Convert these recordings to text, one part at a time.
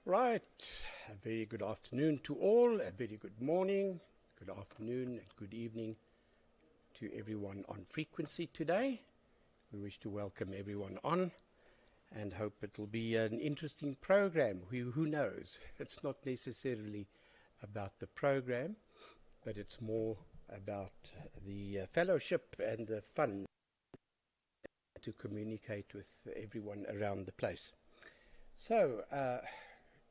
Right, a very good afternoon to all, a very good morning, good afternoon and good evening to everyone on frequency today. We wish to welcome everyone on and hope it will be an interesting program. Who knows? It's not necessarily about the program, but it's more about the fellowship and the fun to communicate with everyone around the place. So,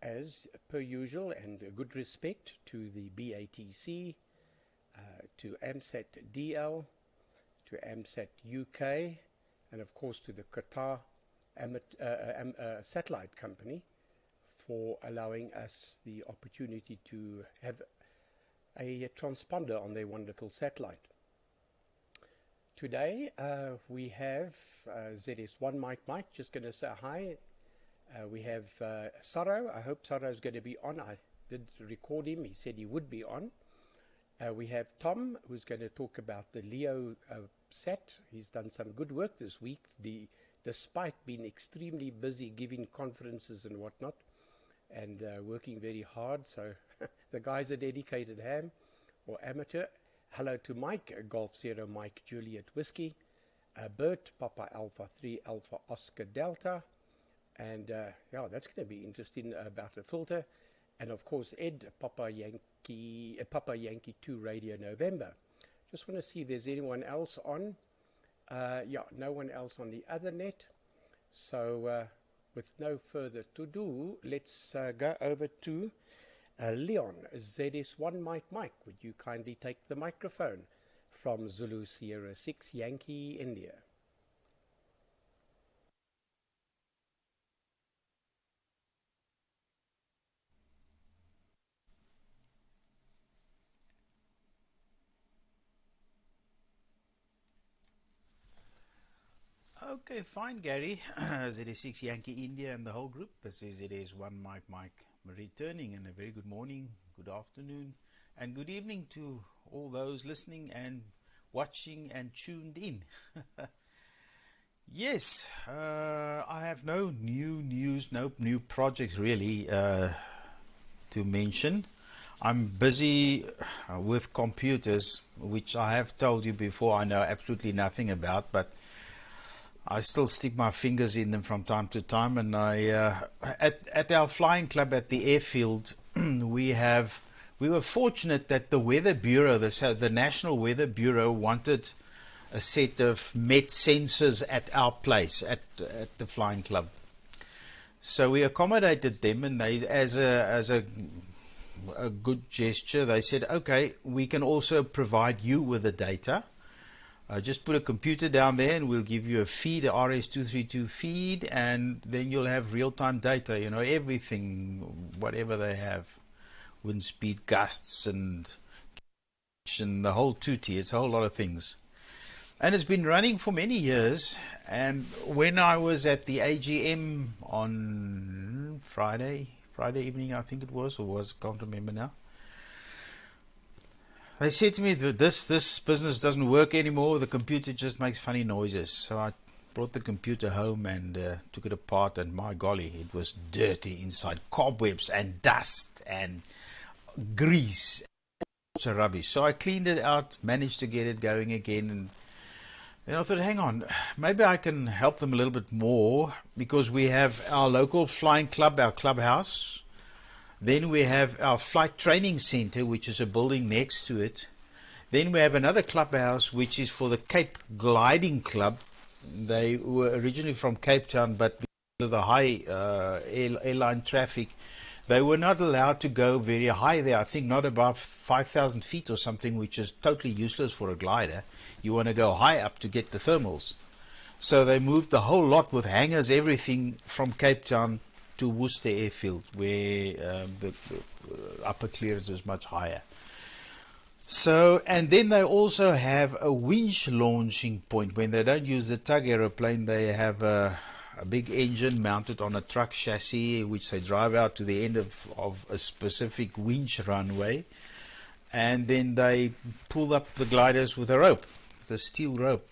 as per usual, and a good respect to the BATC, to AMSAT DL, to AMSAT UK, and of course to the Qatar satellite company for allowing us the opportunity to have a transponder on their wonderful satellite. Today we have ZS1 Mike, just going to say hi. We have Saro. I hope Saro is going to be on. I did record him. He said he would be on. We have Tom, who's going to talk about the Leo sat. He's done some good work this week, despite being extremely busy giving conferences and whatnot, and working very hard. So the guy's a dedicated ham or amateur. Hello to Mike, Golf Sierra Mike Juliet Whiskey, Bert, Papa Alpha 3 Alpha Oscar Delta. And yeah, that's going to be interesting about a filter. And of course, Ed, Papa Yankee 2 Radio November. Just want to see if there's anyone else on. Yeah, no one else on the other net. So with no further to do, let's go over to Leon, ZS1 Mike. Would you kindly take the microphone from Zulu Sierra 6 Yankee India? Okay, fine, Gary. ZS6 Yankee India and the whole group. This is ZS1 Mike returning, and a very good morning, good afternoon, and good evening to all those listening and watching and tuned in. Yes, I have no new news, no new projects really to mention. I'm busy with computers, which I have told you before I know absolutely nothing about, but I still stick my fingers in them from time to time. And I at our flying club at the airfield, we were fortunate that the Weather Bureau, the National Weather Bureau, wanted a set of Met sensors at our place at the flying club. So we accommodated them, and they, as a good gesture, they said, okay, we can also provide you with the data. Just put a computer down there and we'll give you a feed, a RS-232 feed, and then you'll have real-time data, you know, everything, whatever they have, wind speed, gusts, and the whole tutti. It's a whole lot of things. And it's been running for many years. And when I was at the AGM on Friday evening, I think it was, can't remember now. They said to me that this business doesn't work anymore. The computer just makes funny noises. So I brought the computer home and took it apart, and my golly, it was dirty inside. Cobwebs and dust and grease, all sorts of rubbish. So I cleaned it out, managed to get it going again, and then I thought, hang on, maybe I can help them a little bit more, because we have our local flying club, our clubhouse. Then we have our flight training center, which is a building next to it. Then we have another clubhouse, which is for the Cape Gliding Club. They were originally from Cape Town, but because of the high airline traffic, they were not allowed to go very high there. I think not above 5,000 feet or something, which is totally useless for a glider. You want to go high up to get the thermals. So they moved the whole lot with hangars, everything, from Cape Town to Worcester Airfield, where the upper clearance is much higher. So, and then they also have a winch launching point. When they don't use the tug aeroplane, they have a big engine mounted on a truck chassis, which they drive out to the end of a specific winch runway, and then they pull up the gliders with a rope, with a steel rope.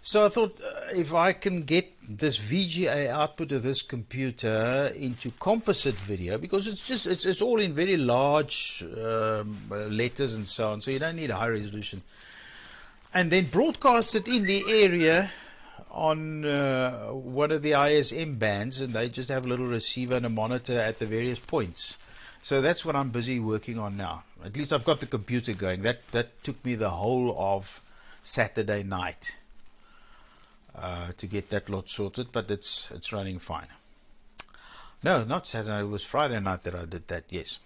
So I thought if I can get this VGA output of this computer into composite video, because it's all in very large letters and so on, so you don't need high resolution, and then broadcast it in the area on one of the ISM bands, and they just have a little receiver and a monitor at the various points. So that's what I'm busy working on now. At least I've got the computer going. That took me the whole of Saturday night to get that lot sorted, but it's running fine. No, not Saturday, it was Friday night that I did that, yes.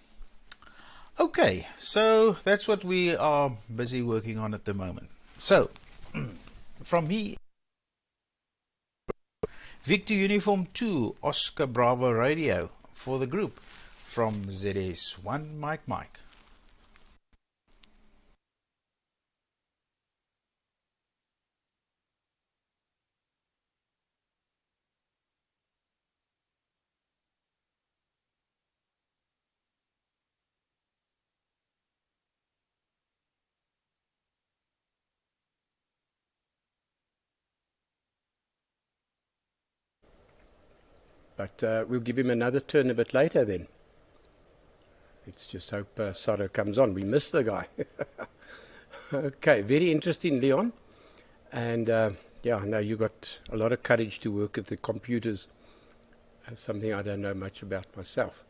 Okay, so that's what we are busy working on at the moment. So, from me, Victor Uniform 2, Oscar Bravo Radio for the group from ZS1 Mike. But we'll give him another turn a bit later then. Let's just hope Sado comes on. We missed the guy. Okay, very interesting, Leon. And yeah, I know you got a lot of courage to work with the computers. Something I don't know much about myself.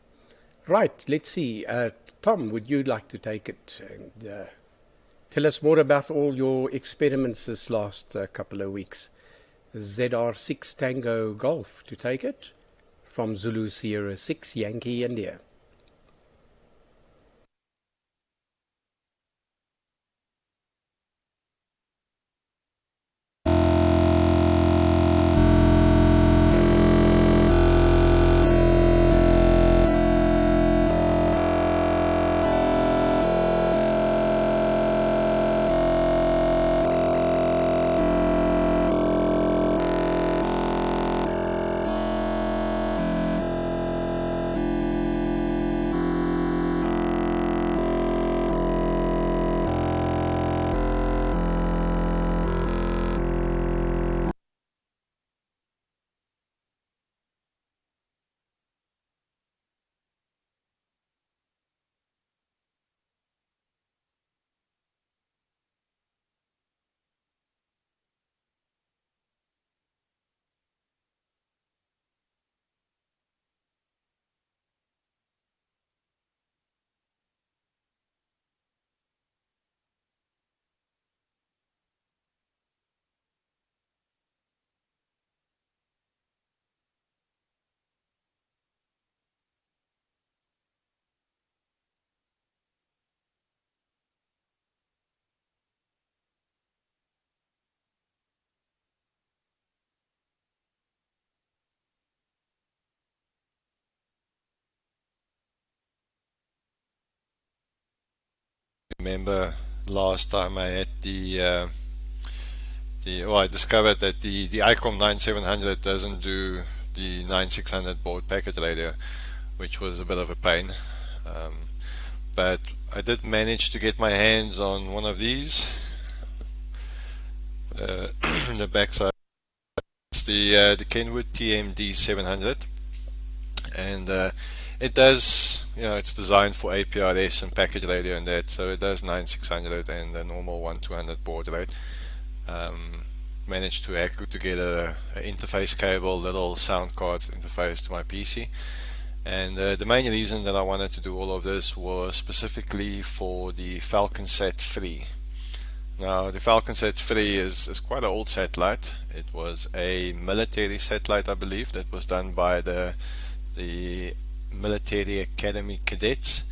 Right, let's see. Tom, would you like to take it and tell us more about all your experiments this last couple of weeks? ZR6 Tango Golf to take it from Zulu Sierra 6 Yankee India. Remember last time I had I discovered that the ICOM 9700 doesn't do the 9600 baud packet radio, which was a bit of a pain. But I did manage to get my hands on one of these. The backside, it's the Kenwood TMD 700, and it does, it's designed for APRS and package radio and that, so it does 9600 and the normal 1200 baud rate. Managed to hack together an interface cable, little sound card interface to my PC, and the main reason that I wanted to do all of this was specifically for the Falcon Sat 3. Now, the Falcon Sat 3 is quite an old satellite. It was a military satellite, I believe, that was done by the military academy cadets,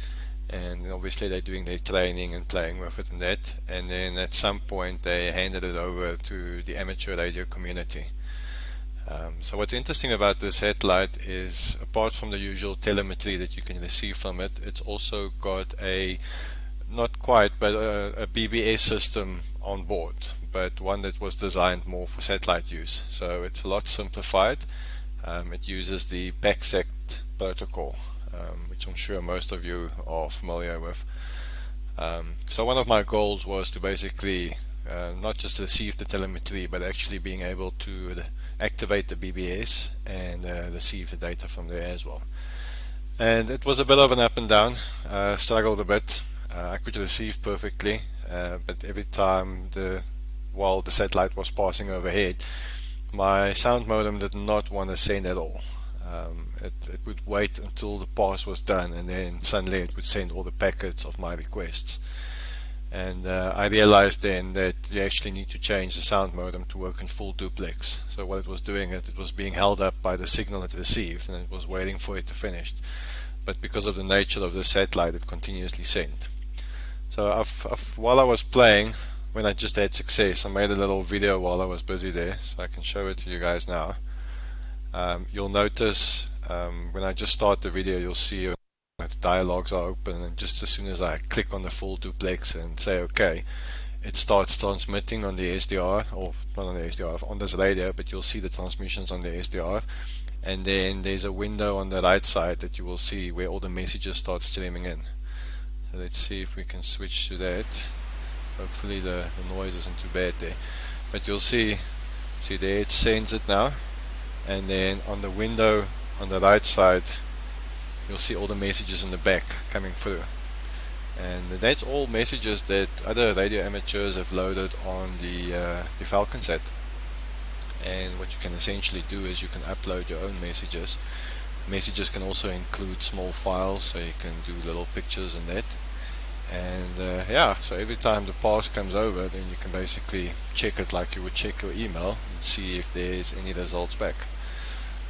and obviously they're doing their training and playing with it and that, and then at some point they handed it over to the amateur radio community. So what's interesting about this satellite is, apart from the usual telemetry that you can receive from it, it's also got a, not quite, but a BBS system on board, but one that was designed more for satellite use. So it's a lot simplified. It uses the PACSAT protocol, which I'm sure most of you are familiar with. So one of my goals was to basically not just receive the telemetry, but actually being able to activate the BBS and receive the data from there as well. And it was a bit of an up and down, struggled a bit. I could receive perfectly, but every time while the satellite was passing overhead, my sound modem did not want to send at all. It would wait until the pass was done, and then suddenly it would send all the packets of my requests. And I realized then that you actually need to change the sound modem to work in full duplex. So what it was doing, it was being held up by the signal it received, and it was waiting for it to finish. But because of the nature of the satellite, it continuously sent. So while I was playing, when I just had success, I made a little video while I was busy there, so I can show it to you guys now. You'll notice when I just start the video, you'll see the dialogues are open, and just as soon as I click on the full duplex and say OK, it starts transmitting on the SDR, or not on the SDR, on this radio, but you'll see the transmissions on the SDR. And then there's a window on the right side that you will see where all the messages start streaming in. So let's see if we can switch to that. Hopefully the noise isn't too bad there. But you'll see there it sends it now. And then on the window on the right side, you'll see all the messages in the back coming through. And that's all messages that other radio amateurs have loaded on the Falcon set. And what you can essentially do is you can upload your own messages. Messages can also include small files, so you can do little pictures and that. And yeah, so every time the pass comes over, then you can basically check it like you would check your email and see if there's any results back.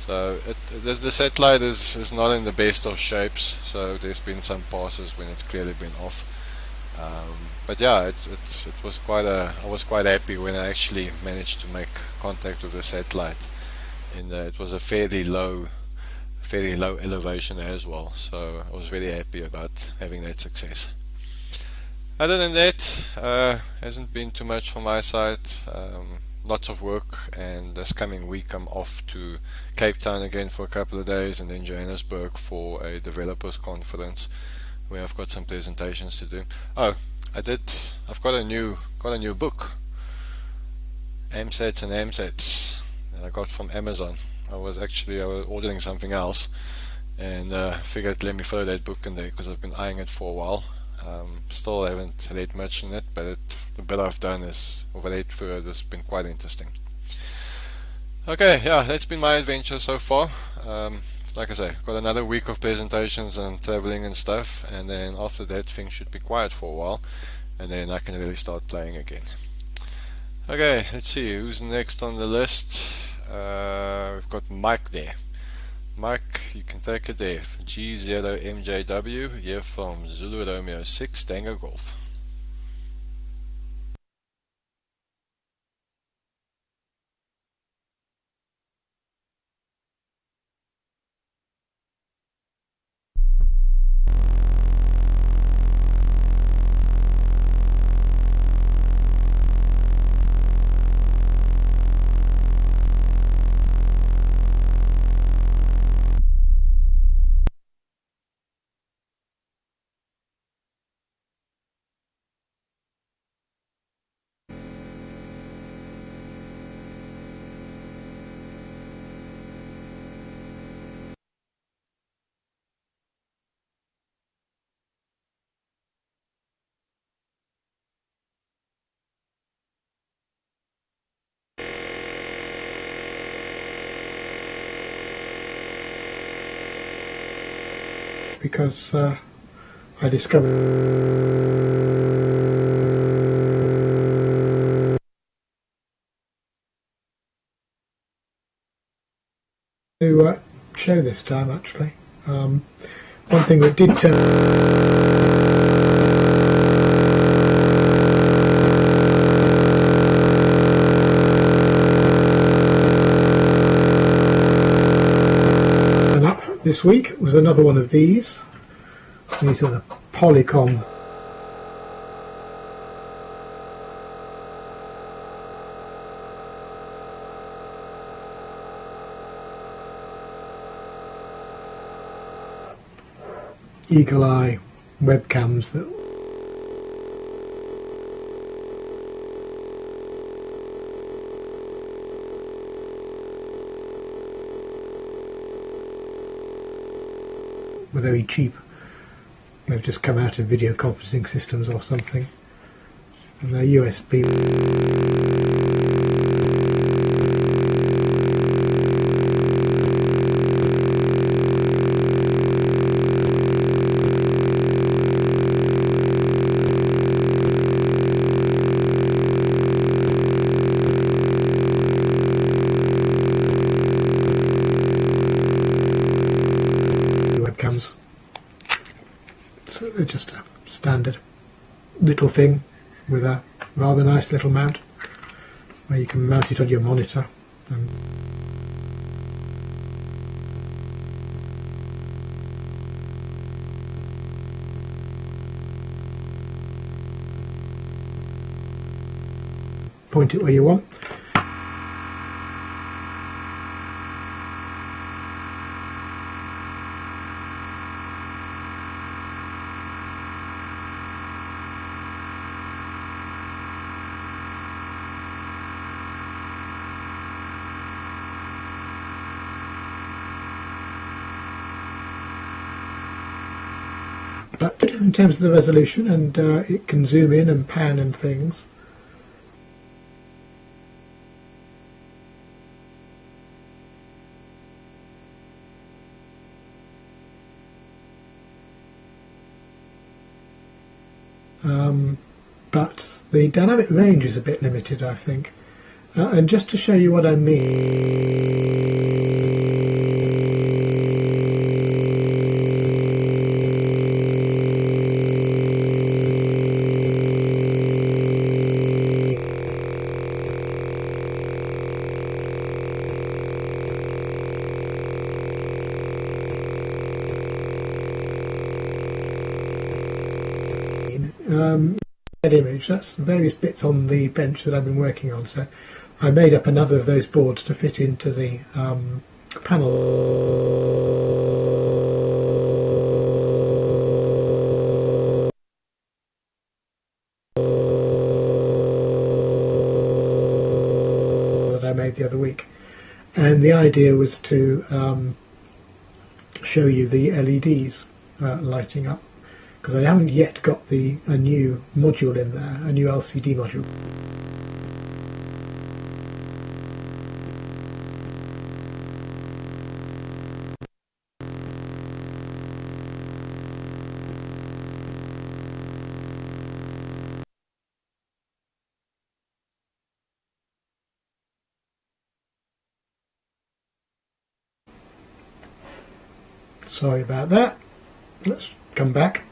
So the satellite is not in the best of shapes, so there's been some passes when it's clearly been off. But yeah, it was I was quite happy when I actually managed to make contact with the satellite. It was a fairly low elevation as well, so I was very happy about having that success. Other than that, hasn't been too much from my side. Lots of work, and this coming week I'm off to Cape Town again for a couple of days, and then Johannesburg for a developers conference where I've got some presentations to do. Oh, I've got a new book, AMSATs and AMSATs, that I got from Amazon. I was ordering something else, and figured let me throw that book in there because I've been eyeing it for a while. Still haven't read much in it, but the bit I've done is read through it has been quite interesting. Okay, yeah, that's been my adventure so far. Like I say, got another week of presentations and traveling and stuff, and then after that things should be quiet for a while, and then I can really start playing again. Okay, let's see who's next on the list. We've got Mike there. Mike, you can take it there. G0MJW here from Zulu Romeo 6 Tango Golf. Because I discovered to show this time actually. One thing that did turn up this week was another one of these. These are the Polycom Eagle Eye webcams that were very cheap. They've just come out of video conferencing systems or something. And they're USB. Webcams. So they're just a standard little thing with a rather nice little mount where you can mount it on your monitor. And point it where you want. But in terms of the resolution, and it can zoom in and pan and things. But the dynamic range is a bit limited, I think. And just to show you what I mean, that image, that's various bits on the bench that I've been working on. So I made up another of those boards to fit into the panel that I made the other week. And the idea was to show you the LEDs lighting up, because I haven't yet got a new module in there, a new LCD module. Sorry about that. Let's come back.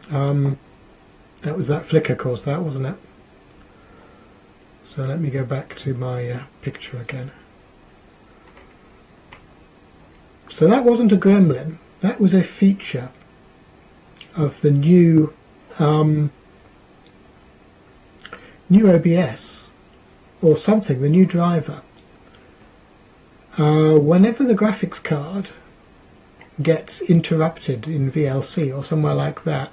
That was that flicker caused that, wasn't it? So let me go back to my picture again. So that wasn't a gremlin, that was a feature of the new OBS or something, the new driver. Whenever the graphics card gets interrupted in VLC or somewhere like that,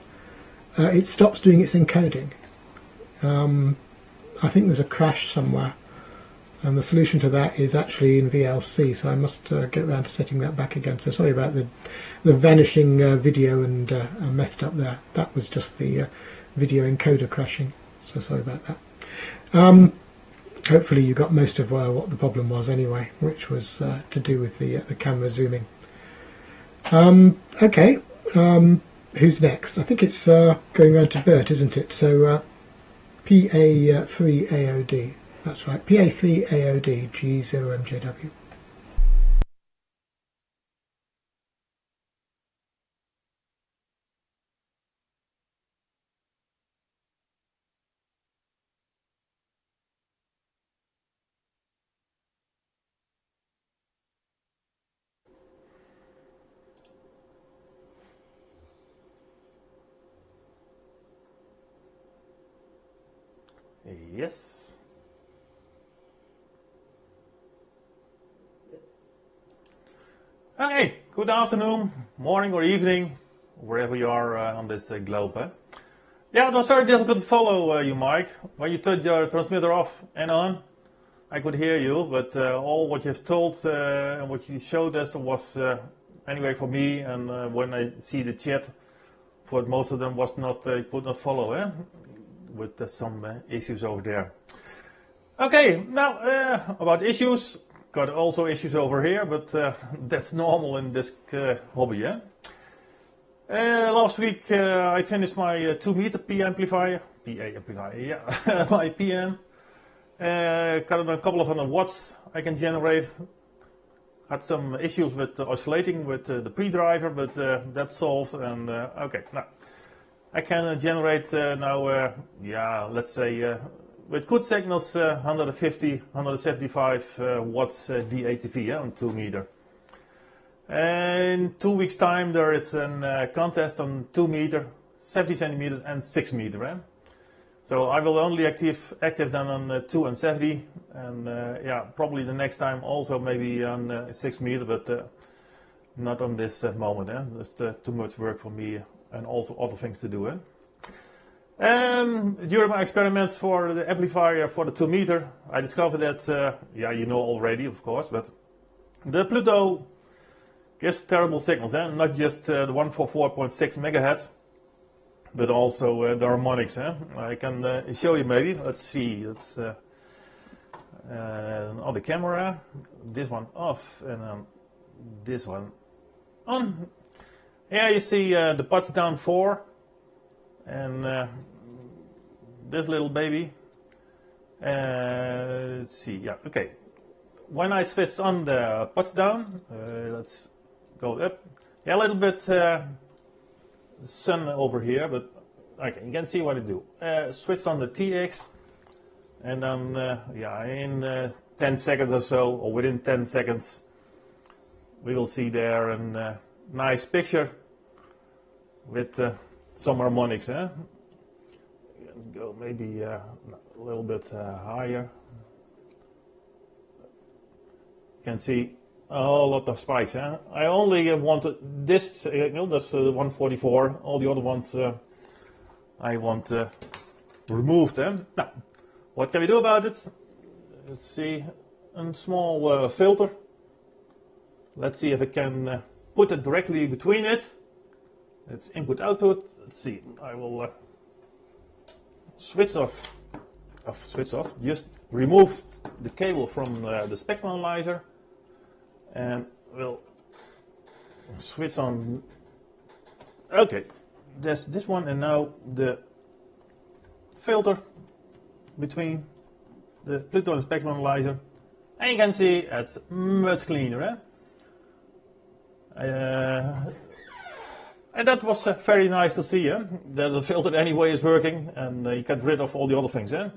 it stops doing its encoding. I think there's a crash somewhere, and the solution to that is actually in VLC, so I must get around to setting that back again. So sorry about the vanishing video and messed up there. That was just the video encoder crashing, so sorry about that. Hopefully you got most of what the problem was anyway, which was to do with the camera zooming. Okay. Who's next? I think it's going round to Bert, isn't it? So PA3AOD. That's right. PA3AOD G0MJW. Yes. Hey, good afternoon, morning or evening, wherever you are on this globe. Yeah, it was very difficult to follow you, Mike. When you turned your transmitter off and on, I could hear you, but all what you've told and what you showed us was anyway for me, and when I see the chat, for most of them was not could not follow, with some issues over there. Okay, now about issues. Got also issues over here, but that's normal in this hobby. Last week I finished my 2 meter PA amplifier, yeah, my PM. Got a couple of 100 watts I can generate. Had some issues with oscillating with the pre-driver, but that's solved. And okay, now I can generate now, yeah, let's say with good signals 150, 175 watts DATV on 2 meter. And 2 weeks time there is a contest on 2 meter, 70 centimeters and 6 meter. So I will only active then on 2 and 70, and yeah, probably the next time also maybe on 6 meter, but not on this moment. That's too much work for me and also other things to do. During my experiments for the amplifier for the 2 meter, I discovered that, yeah, you know already, of course, but the Pluto gives terrible signals, not just the 144.6 megahertz. But also the harmonics. I can show you maybe. Let's see. It's on the camera. This one off and this one on. Here you see the Potsdam 4 and this little baby. Let's see. Yeah. Okay. When I switch on the Potsdam, let's go up. Yeah, a little bit. Sun over here, but okay, you can see what I do. Switch on the TX, and then yeah, in 10 seconds or so, or within 10 seconds, we will see there a nice picture with some harmonics. Go maybe a little bit higher. You can see a lot of spikes. I only wanted this signal, that's 144. All the other ones I want remove them. Now, what can we do about it? Let's see, a small filter. Let's see if I can put it directly between it. It's input output. Let's see. I will switch off. Just remove the cable from the spectrum analyzer. And we'll switch on. Okay, there's this one, and now the filter between the Pluto and spectrum analyzer, and you can see it's much cleaner. And that was very nice to see. That the filter anyway is working, and you get rid of all the other things. There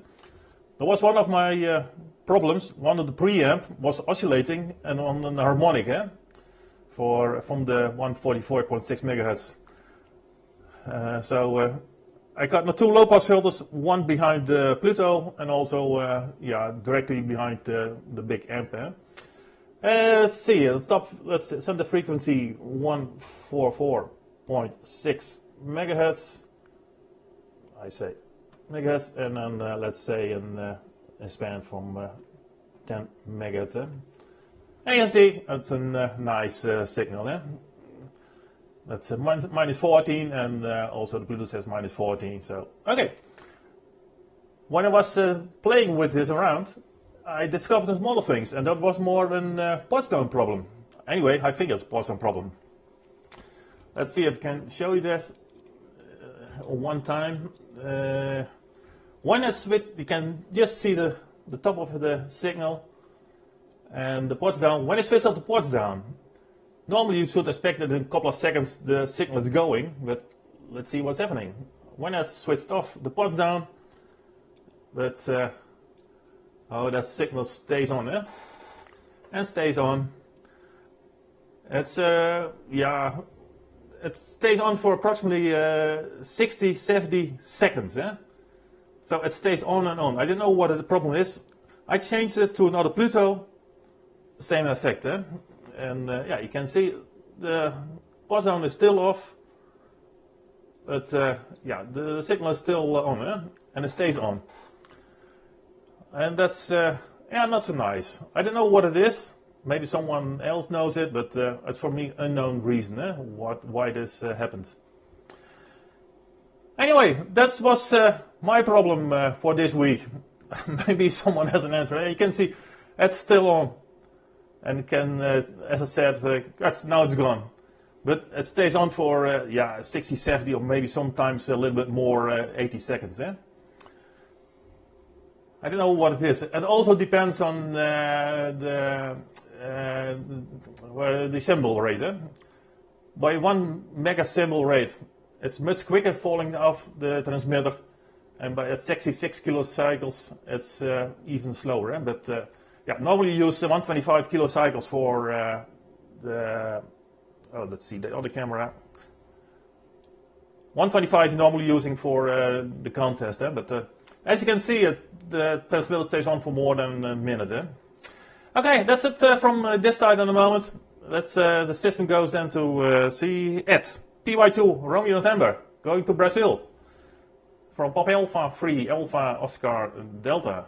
was one of my problems. One of the preamp was oscillating and on the harmonic, from the 144.6 megahertz. So I got my 2 low-pass filters, one behind the Pluto and also yeah, directly behind the big amp. Let's see. Let's set the frequency 144.6 megahertz. I say megahertz, and then let's say a span from 10 megahertz. And you can see it's a nice signal. That's minus 14, and also the Pluto says minus 14. So okay. When I was playing with this around, I discovered some other things, and that was more than a Potsdam problem. Anyway, I think it's a Potsdam problem. Let's see if I can show you that one time. When I switch, you can just see the top of the signal and the ports down. When I switch up the ports down, normally you should expect that in a couple of seconds the signal is going, but let's see what's happening. When I switched off the ports down, but oh, that signal stays on, and stays on. It's yeah, it stays on for approximately 60, 70 seconds. So it stays on and on. I don't know what the problem is. I changed it to another Pluto, same effect. And yeah, you can see the pulse down is still off, but yeah, the signal is still on, and it stays on. And that's yeah, not so nice. I don't know what it is. Maybe someone else knows it, but it's for me unknown reason why this happened. Anyway, that was my problem for this week. Maybe someone has an answer. You can see it's still on, and it can, as I said, now it's gone. But it stays on for 60, 70, or maybe sometimes a little bit more, 80 seconds. I don't know what it is. It also depends on the symbol rate. By 1 mega symbol rate, it's much quicker falling off the transmitter, and by at 66 kilocycles, it's even slower. But normally you use 125 kilocycles for let's see, the other camera. 125 normally using for the contest, but as you can see, the transmitter stays on for more than a minute. Okay, that's it from this side in the moment. The system goes then to see it. PY2, Romeo November, going to Brazil. From Pop Alpha 3, Alpha Oscar Delta.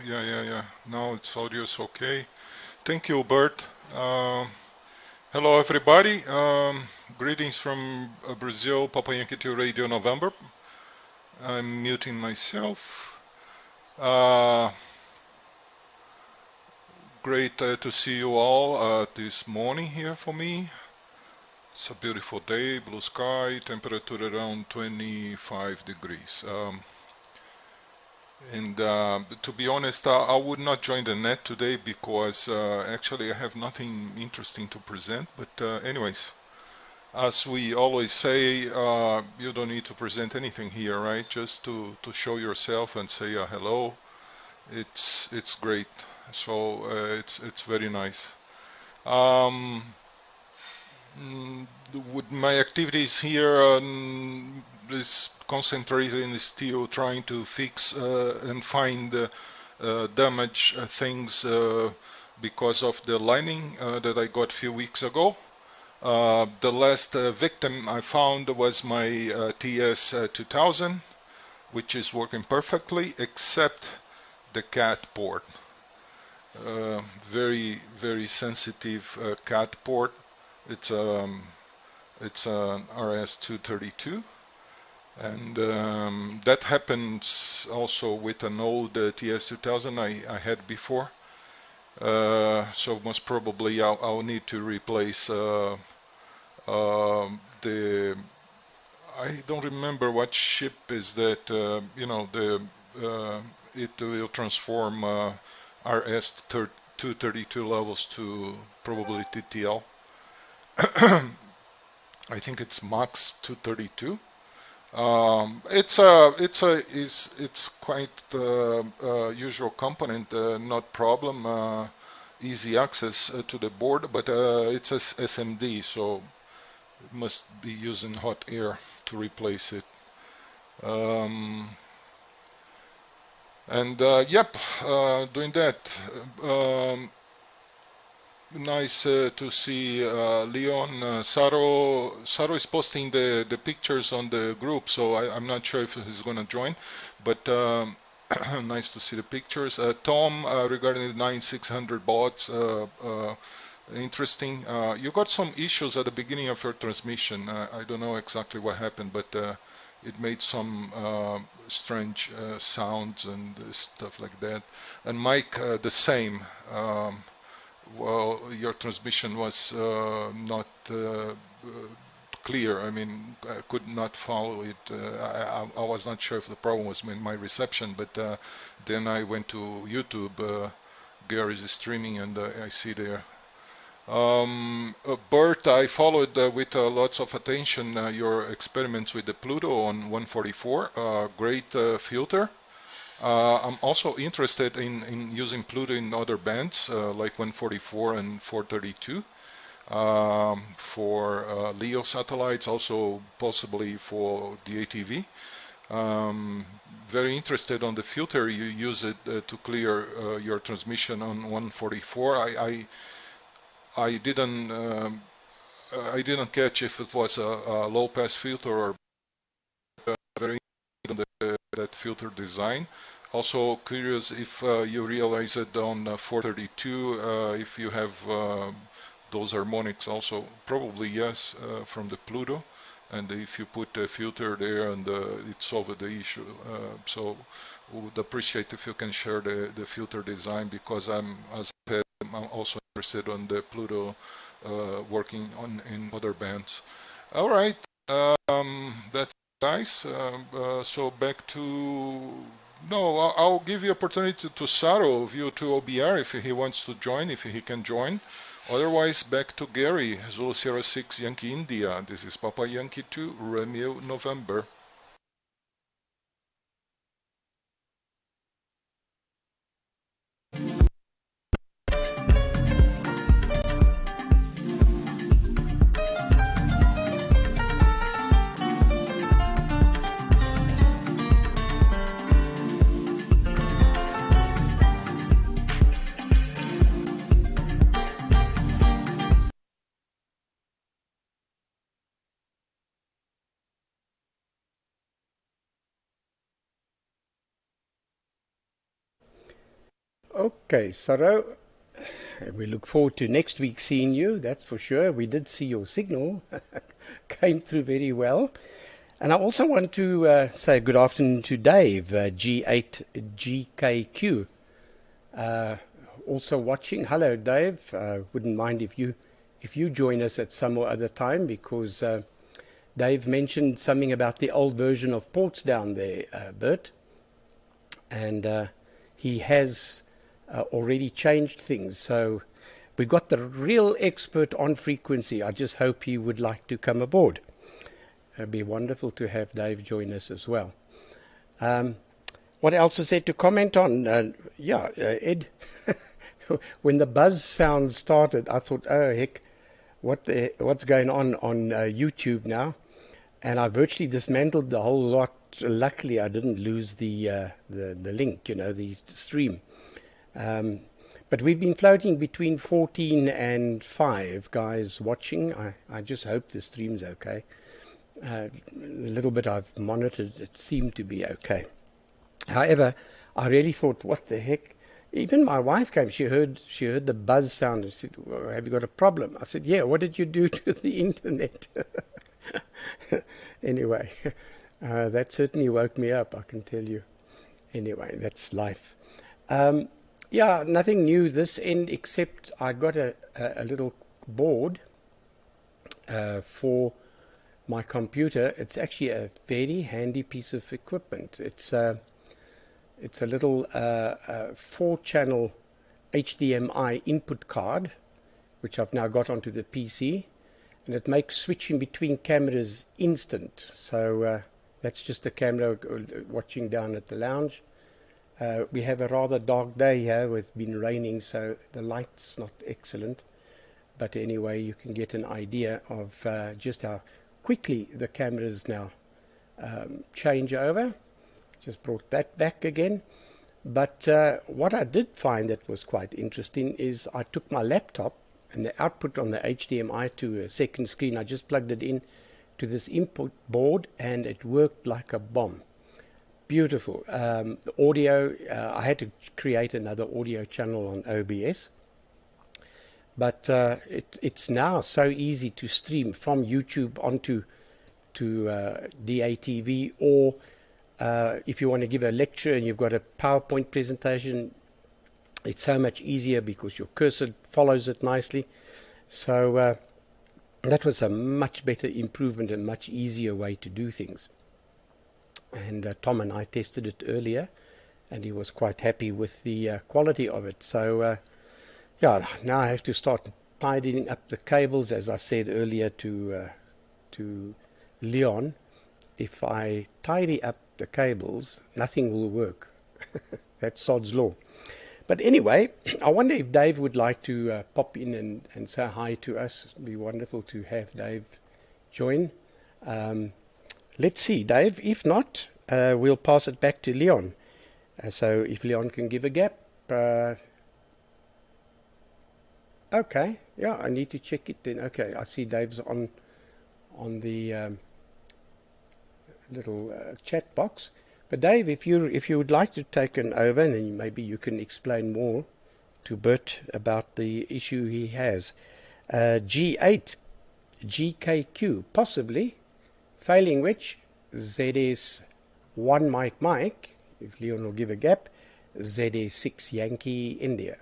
Yeah. Now it's audio's okay. Thank you, Bert. Hello, everybody. Greetings from Brazil, Papa Yankee 2 Radio November. I'm muting myself. Great to see you all this morning here for me. It's a beautiful day, blue sky, temperature around 25 degrees. And to be honest, I would not join the net today because actually I have nothing interesting to present. But anyways, as we always say, you don't need to present anything here, right? Just to show yourself and say hello. It's great. So it's very nice. With my activities here is concentrated in still trying to fix and find damaged things because of the lining that I got a few weeks ago. The last victim I found was my TS2000, which is working perfectly except the CAT port. Very, very sensitive CAT port. It's an RS-232, and that happens also with an old TS2000 I had before. So most probably I'll need to replace the. I don't remember what ship is that. It will transform RS-232 levels to probably TTL. I think it's Max 232. It's quite usual component, not problem. Easy access to the board, but it's SMD, so it must be using hot air to replace it. Doing that. Nice to see Leon. Saro is posting the pictures on the group, so I'm not sure if he's going to join, but nice to see the pictures. Tom, regarding the 9600 bots, interesting. You got some issues at the beginning of your transmission. I don't know exactly what happened, but it made some strange sounds and stuff like that. And Mike, the same. Well, your transmission was not clear. I mean, I could not follow it. I was not sure if the problem was in my reception, but then I went to YouTube. Gary's streaming, and I see there Bert, I followed with lots of attention your experiments with the Pluto on 144. Great filter. I'm also interested in using Pluto in other bands like 144 and 432 for LEO satellites, also possibly for DATV. Very interested on the filter you use it to clear your transmission on 144. I didn't catch if it was a low pass filter or very interested on that filter design. Also curious if you realize it on 432 if you have those harmonics also, probably yes, from the Pluto, and if you put a filter there and it solved the issue. So would appreciate if you can share the filter design, because I'm, as I said, I'm also interested on the Pluto working on in other bands. All right, that's nice. So back to, no, I'll give you opportunity to Saro of U2OBR if he wants to join, if he can join. Otherwise, back to Gary, Zulu Sierra 6 Yankee India. This is Papa Yankee 2, Romeo November. Okay, Saro, we look forward to next week seeing you, that's for sure. We did see your signal, came through very well. And I also want to say good afternoon to Dave, G8GKQ, also watching. Hello, Dave. Wouldn't mind if you join us at some or other time, because Dave mentioned something about the old version of ports down there, Bert, and he has already changed things. So we've got the real expert on frequency. I just hope he would like to come aboard. It'd be wonderful to have Dave join us as well. What else is there to comment on? Ed, when the buzz sound started, I thought, oh heck, what's going on YouTube now? And I virtually dismantled the whole lot. Luckily, I didn't lose the link, the stream. But we've been floating between 14 and 5 guys watching. I just hope the stream's okay. A little bit I've monitored, it seemed to be okay. However, I really thought, what the heck? Even my wife came, she heard the buzz sound and said, well, have you got a problem? I said, yeah, what did you do to the internet? Anyway, that certainly woke me up, I can tell you. Anyway, that's life. Yeah, nothing new this end, except I got a little board for my computer. It's actually a very handy piece of equipment. It's a little 4-channel HDMI input card, which I've now got onto the PC, and it makes switching between cameras instant. So that's just a camera watching down at the lounge. We have a rather dark day here. It's been raining, so the light's not excellent. But anyway, you can get an idea of just how quickly the cameras now change over. Just brought that back again. But what I did find that was quite interesting is I took my laptop and the output on the HDMI to a second screen. I just plugged it in to this input board and it worked like a bomb. Beautiful. The audio, I had to create another audio channel on OBS. But it's now so easy to stream from YouTube onto DATV, or if you want to give a lecture and you've got a PowerPoint presentation, it's so much easier because your cursor follows it nicely. So that was a much better improvement and much easier way to do things. And Tom and I tested it earlier, and he was quite happy with the quality of it. So yeah, now I have to start tidying up the cables, as I said earlier to Leon. If I tidy up the cables, nothing will work. That's sod's law. But anyway, I wonder if Dave would like to pop in and say hi to us. It would be wonderful to have Dave join. Let's see, Dave. If not, we'll pass it back to Leon. So if Leon can give a gap. Okay, yeah, I need to check it then. Okay, I see Dave's on the little chat box. But Dave, if you would like to take an over, and then maybe you can explain more to Bert about the issue he has. G8, GKQ, possibly, failing which ZS1 Mike, if Leon will give a gap, ZS6 Yankee India.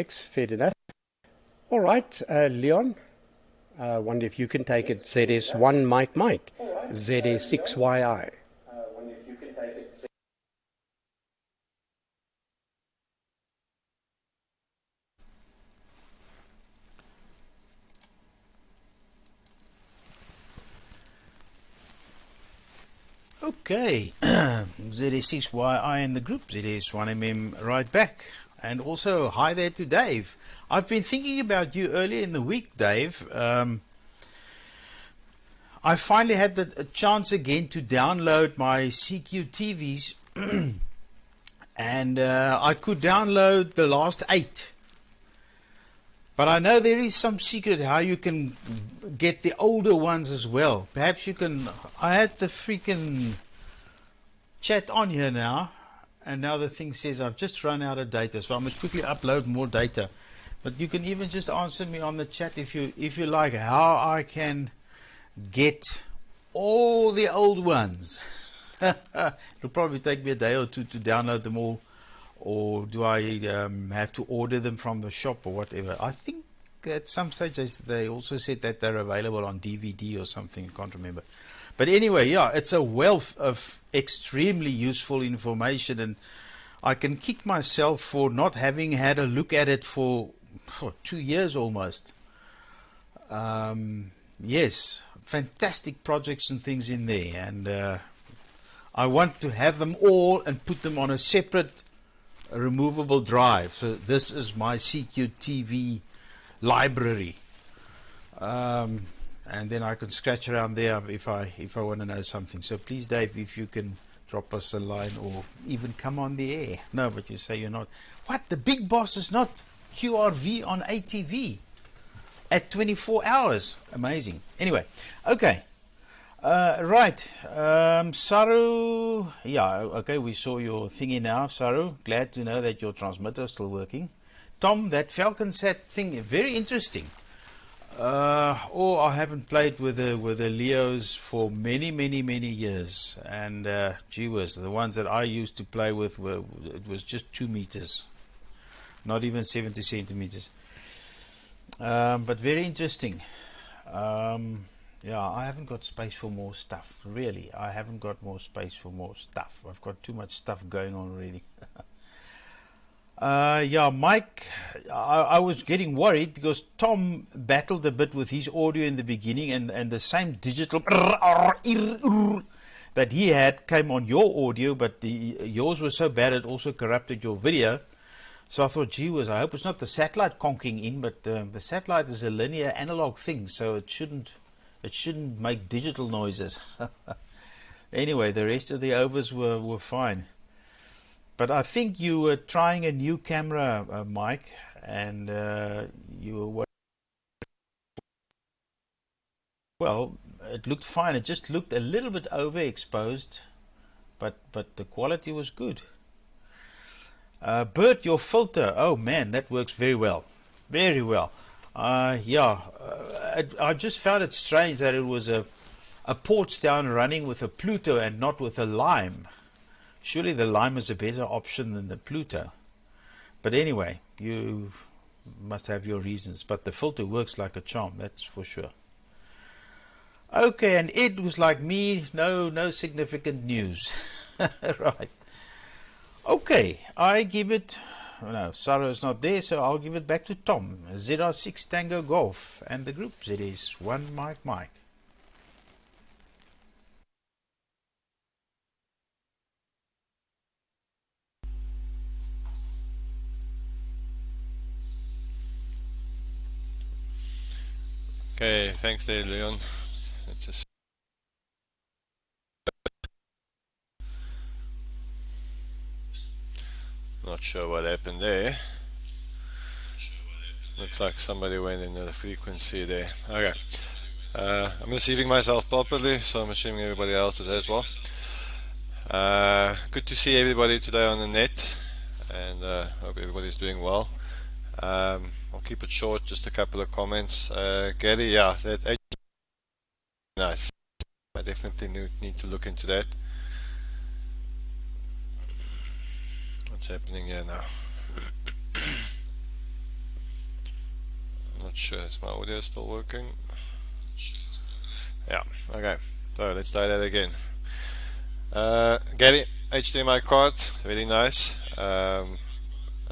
Fair enough. All right, Leon, I wonder if you can take it. ZS1 Mike, ZS6YI. Okay, ZS6YI in the group, ZS1MM right back. And also, hi there to Dave. I've been thinking about you earlier in the week, Dave. I finally had the chance again to download my CQ TVs. And I could download the last 8. But I know there is some secret how you can get the older ones as well. Perhaps you can... I had the freaking chat on here now. And now the thing says I've just run out of data, so I must quickly upload more data. But you can even just answer me on the chat if you like, how I can get all the old ones. It'll probably take me a day or two to download them all, or do I have to order them from the shop or whatever? I think at some stage they also said that they're available on DVD or something. I can't remember. But anyway, yeah, it's a wealth of extremely useful information, and I can kick myself for not having had a look at it for 2 years almost. Yes, fantastic projects and things in there, and I want to have them all and put them on a separate removable drive. So this is my CQ TV library. And then I can scratch around there if I want to know something. So please, Dave, if you can drop us a line or even come on the air. No, but you say you're not. What? The big boss is not QRV on ATV at 24 hours. Amazing. Anyway, okay. Right. Saru. Yeah, okay, we saw your thingy now, Saru. Glad to know that your transmitter is still working. Tom, that Falcon Sat thing, very interesting. I haven't played with the Leos for many years, and gee whiz, the ones that I used to play with it was just 2 meters, not even 70 centimeters. But very interesting. Yeah, I haven't got space for more stuff. Really, I haven't got more space for more stuff. I've got too much stuff going on already. Yeah, Mike, I was getting worried because Tom battled a bit with his audio in the beginning, and the same digital that he had came on your audio, but yours was so bad it also corrupted your video. So I thought, gee whiz, I hope it's not the satellite conking in, but the satellite is a linear analog thing, so it shouldn't make digital noises. Anyway, the rest of the overs were fine. But I think you were trying a new camera, Mike, and you were... Well, it looked fine. It just looked a little bit overexposed, but the quality was good. Bert, your filter, oh man, that works very well. Very well. Yeah, I just found it strange that it was a Portsdown running with a Pluto and not with a Lime. Surely the Lime is a better option than the Pluto. But anyway, you must have your reasons. But the filter works like a charm, that's for sure. Okay, and Ed was like me, no significant news. Right. Okay, I give it, no, Sarah's not there, so I'll give it back to Tom. ZR6 Tango Golf and the group ZS1 Mike. Okay, thanks there, Leon. It's just not sure what happened there. Looks like somebody went into the frequency there. Okay. I'm receiving myself properly, so I'm assuming everybody else is as well. Good to see everybody today on the net, and hope everybody's doing well. I'll keep it short, just a couple of comments. Gary, yeah, that nice. I definitely need to look into that. What's happening here now? I'm not sure, is my audio still working? Yeah, okay, so let's try that again. Gary, HDMI card, really nice.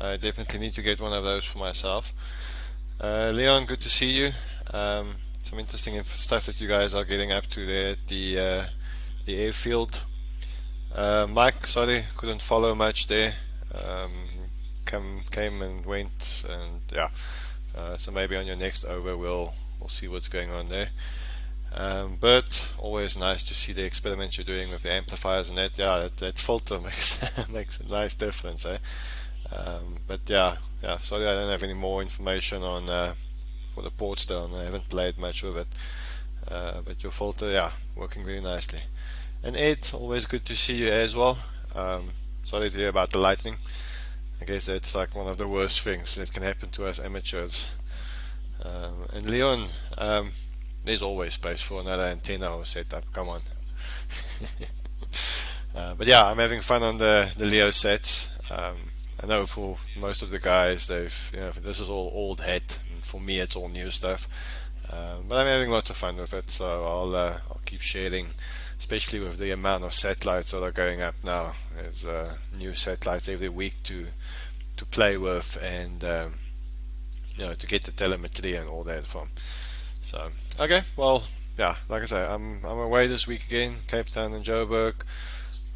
I definitely need to get one of those for myself. Leon, good to see you. Some interesting stuff that you guys are getting up to there at the airfield. Mike, sorry, couldn't follow much there. Came and went, and yeah. So maybe on your next over we'll see what's going on there. But always nice to see the experiments you're doing with the amplifiers and that. Yeah, that filter makes a nice difference, eh? But yeah, sorry I don't have any more information on for the Portsdown. I haven't played much with it, but your filter, yeah, working really nicely. And Ed, always good to see you as well. Sorry to hear about the lightning. I guess that's like one of the worst things that can happen to us amateurs. And Leon, there's always space for another antenna or setup, come on. But yeah, I'm having fun on the Leo sets. I know for most of the guys, this is all old hat, and for me it's all new stuff. But I'm having lots of fun with it, so I'll keep sharing, especially with the amount of satellites that are going up now. There's new satellites every week to play with, and to get the telemetry and all that from. So okay, well, yeah, like I say, I'm away this week again, Cape Town and Joburg.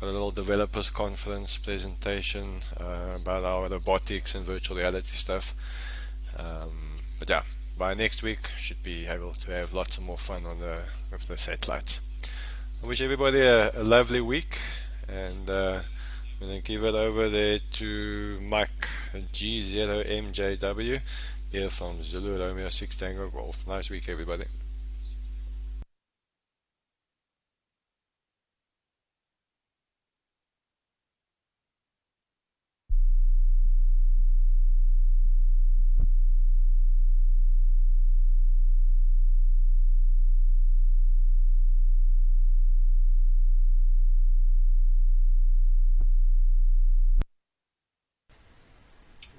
Got a little developers conference presentation about our robotics and virtual reality stuff. But yeah, by next week should be able to have lots of more fun with the satellites. I wish everybody a lovely week, and I'm going to give it over there to Mike G0MJW here from Zulu Romeo 6 Tango Golf. Nice week, everybody.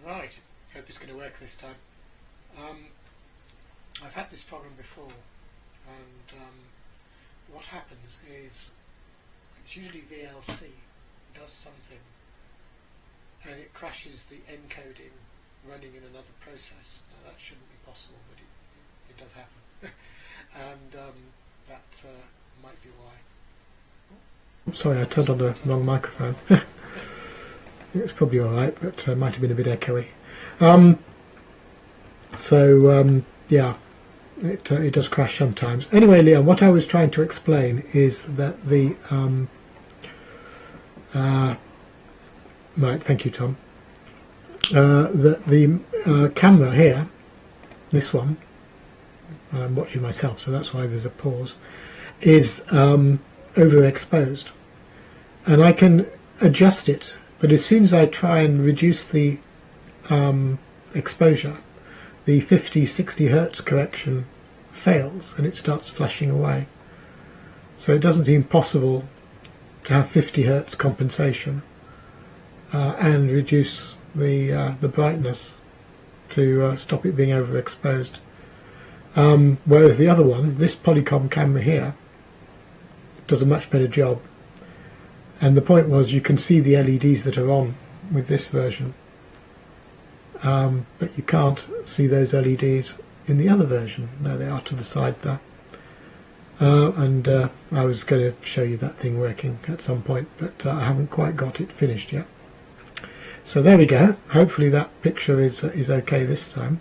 Right, hope it's going to work this time. I've had this problem before, and what happens is it's usually VLC does something and it crashes the encoding running in another process. Now that shouldn't be possible, but it does happen. And that might be why. Sorry, I turned on the wrong microphone. It's probably alright, but might have been a bit echoey. Yeah, it does crash sometimes. Anyway, Leon, what I was trying to explain is that the right, thank you, Tom. That the camera here, this one, and I'm watching myself, so that's why there's a pause, is overexposed, and I can adjust it. But as soon as I try and reduce the exposure, the 50-60 Hertz correction fails and it starts flashing away. So it doesn't seem possible to have 50 Hertz compensation and reduce the brightness to stop it being overexposed. Whereas the other one, this Polycom camera here, does a much better job. And the point was, you can see the LEDs that are on with this version, but you can't see those LEDs in the other version. There they are to the side there. And I was going to show you that thing working at some point, but I haven't quite got it finished yet. So there we go. Hopefully that picture is okay this time.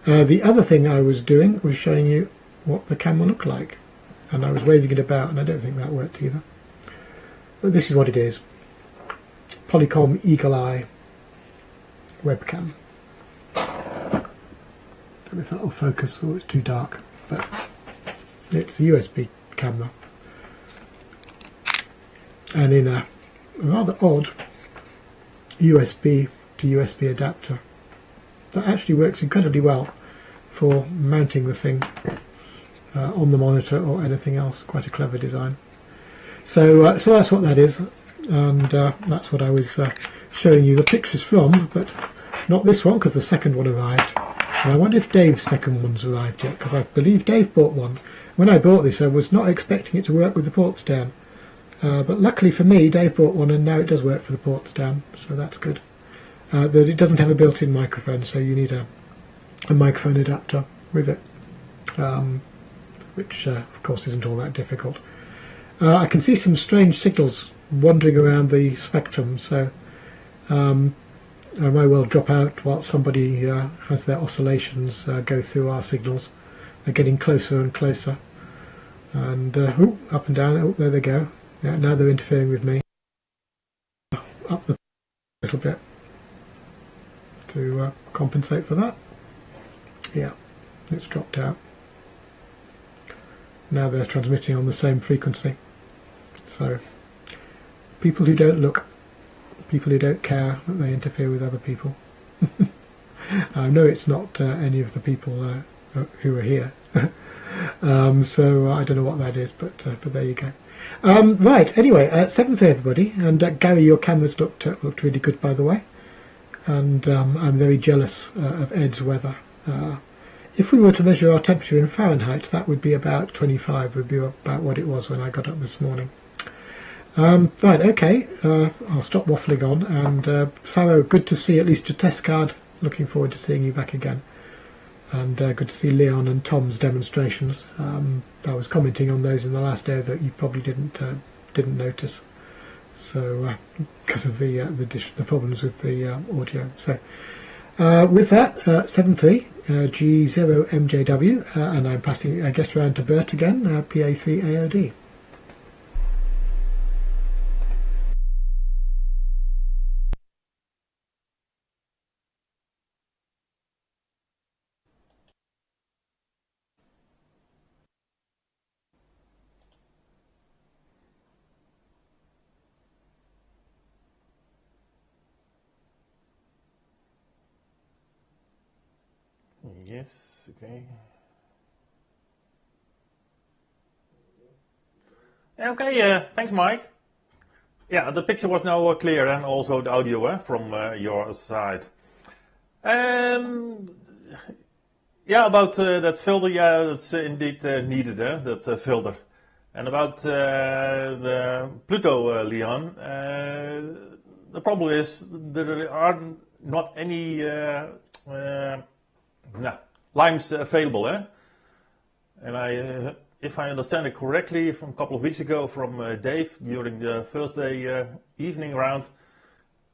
The other thing I was doing was showing you what the camera looked like, and I was waving it about, and I don't think that worked either. But this is what it is. Polycom Eagle Eye webcam. Don't know if that will focus or it's too dark, but it's a USB camera, and in a rather odd USB to USB adapter that actually works incredibly well for mounting the thing on the monitor or anything else. Quite a clever design. So that's what that is, and that's what I was showing you the pictures from, but not this one because the second one arrived. And I wonder if Dave's second one's arrived yet, because I believe Dave bought one. When I bought this, I was not expecting it to work with the ports down, but luckily for me, Dave bought one, and now it does work for the ports down, so that's good. But it doesn't have a built-in microphone, so you need a microphone adapter with it, which of course isn't all that difficult. I can see some strange signals wandering around the spectrum, so I may well drop out while somebody has their oscillations go through our signals. They're getting closer and closer, and up and down. Oh, there they go. Yeah, now they're interfering with me. Up the little bit to compensate for that. Yeah, it's dropped out. Now they're transmitting on the same frequency. So people who don't look, people who don't care that they interfere with other people. I know it's not any of the people who are here. So I don't know what that is, but there you go. Right, anyway, 7:30 everybody, and Gary, your cameras looked really good, by the way, and I'm very jealous of Ed's weather. If we were to measure our temperature in Fahrenheit, that would be about 25, would be about what it was when I got up this morning. Right, okay, I'll stop waffling on, and Sarah, good to see at least your test card. Looking forward to seeing you back again. And good to see Leon and Tom's demonstrations. I was commenting on those in the last day that you probably didn't notice, so because of the problems with the audio. So with that, 7.3 G0MJW, and I'm passing, I guess, around to Bert again, PA3AOD. Yes, okay. Okay, thanks, Mike. Yeah, the picture was now clear, and also the audio from your side. Yeah, about that filter, yeah, that's indeed needed, that filter. And about the Pluto, Leon, the problem is there are not any limes available, and if I understand it correctly, from a couple of weeks ago from Dave during the Thursday evening round,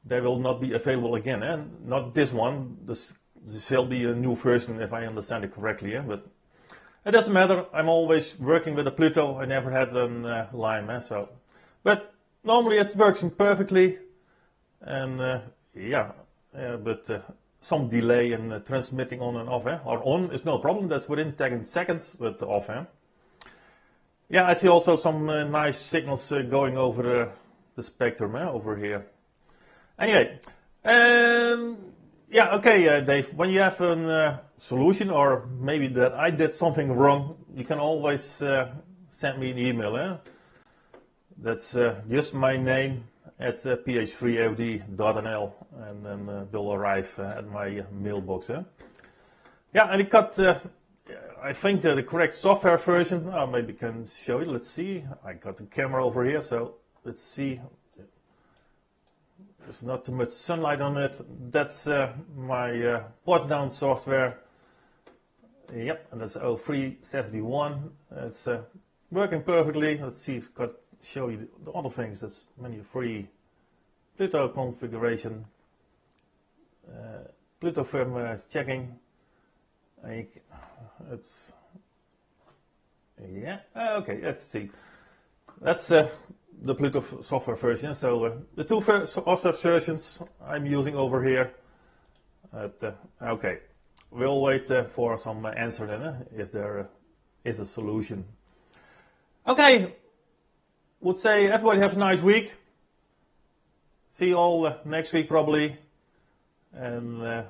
they will not be available again, and not this one. This will be a new version, if I understand it correctly, but it doesn't matter. I'm always working with a Pluto. I never had a lime, so. But normally it works perfectly, and yeah, but some delay in transmitting on and off, or on is no problem. That's within 10 seconds, but off. Yeah, I see also some nice signals going over the spectrum over here. Anyway, Yeah, okay, Dave. When you have a solution, or maybe that I did something wrong, you can always send me an email. That's just my name at ph3od.nl, and then they'll arrive at my mailbox. Yeah, and it got, I think, the correct software version. Maybe I can show you. Let's see. I got the camera over here, so let's see. There's not too much sunlight on it. That's my ports down software. Yep, and that's 0371. It's working perfectly. Let's see if I can show you the other things. There's many free Pluto configuration. Pluto firmware is checking. It's yeah. Okay, let's see. That's the Pluto software version. So the two software versions I'm using over here. Okay, we'll wait for some answer then if there is a solution. Okay, would say everybody have a nice week. See you all next week probably, and